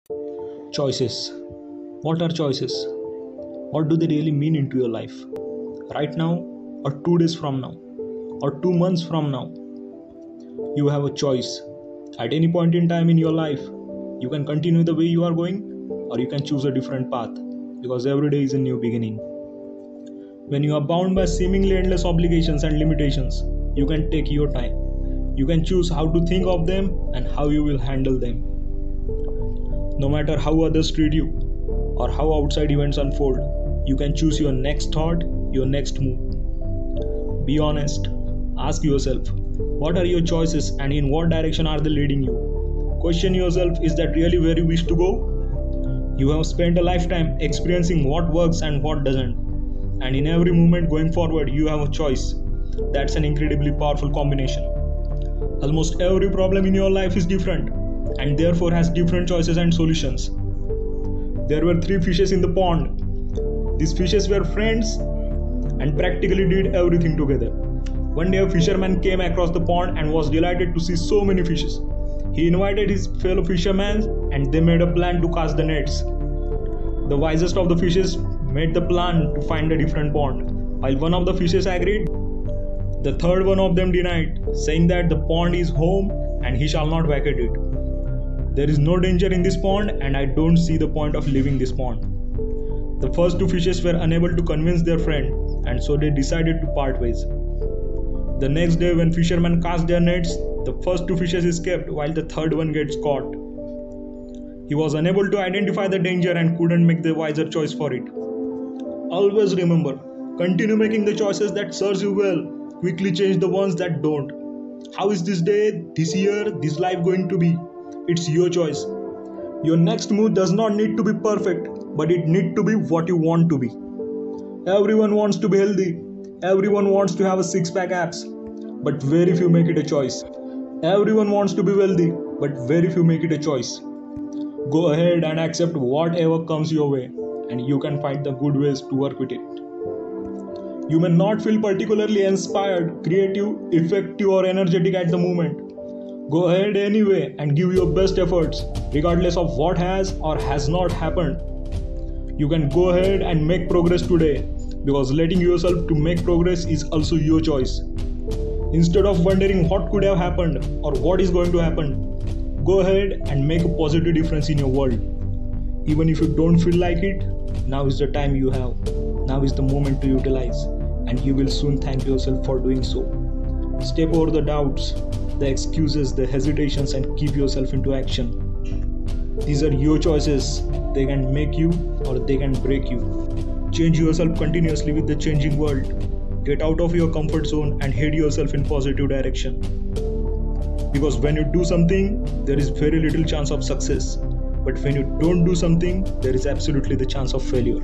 Choices. What are choices? What do they really mean into your life? Right now, or 2 days from now, or 2 months from now, you have a choice. At any point in time in your life, you can continue the way you are going, or you can choose a different path because every day is a new beginning. When you are bound by seemingly endless obligations and limitations, you can take your time. You can choose how to think of them and how you will handle them. No matter how others treat you or how outside events unfold, you can choose your next thought, your next move. Be honest. Ask yourself, what are your choices and in what direction are they leading you? Question yourself, is that really where you wish to go? You have spent a lifetime experiencing what works and what doesn't. And in every moment going forward, you have a choice. That's an incredibly powerful combination. Almost every problem in your life is different and therefore has different choices and solutions. There were 3 fishes in the pond. These fishes were friends and practically did everything together. One day a fisherman came across the pond and was delighted to see so many fishes. He invited his fellow fishermen and they made a plan to cast the nets. The wisest of the fishes made the plan to find a different pond. While one of the fishes agreed, the third one of them denied, saying that the pond is home and he shall not vacate it. There is no danger in this pond and I don't see the point of leaving this pond. The first 2 fishes were unable to convince their friend and so they decided to part ways. The next day when fishermen cast their nets, the first 2 fishes escaped while the third one gets caught. He was unable to identify the danger and couldn't make the wiser choice for it. Always remember, continue making the choices that serves you well. Quickly change the ones that don't. How is this day, this year, this life going to be? It's your choice. Your next move does not need to be perfect, but it needs to be what you want to be. Everyone wants to be healthy. Everyone wants to have a 6-pack abs, but very few make it a choice. Everyone wants to be wealthy, but very few make it a choice. Go ahead and accept whatever comes your way, and you can find the good ways to work with it. You may not feel particularly inspired, creative, effective, or energetic at the moment. Go ahead anyway and give your best efforts, regardless of what has or has not happened. You can go ahead and make progress today, because letting yourself to make progress is also your choice. Instead of wondering what could have happened or what is going to happen, go ahead and make a positive difference in your world. Even if you don't feel like it, now is the time you have. Now is the moment to utilize, and you will soon thank yourself for doing so. Step over the doubts, the excuses, the hesitations, and keep yourself into action. These are your choices. They can make you or they can break you. Change yourself continuously with the changing world. Get out of your comfort zone and head yourself in positive direction. Because when you do something, there is very little chance of success. But when you don't do something, there is absolutely the chance of failure.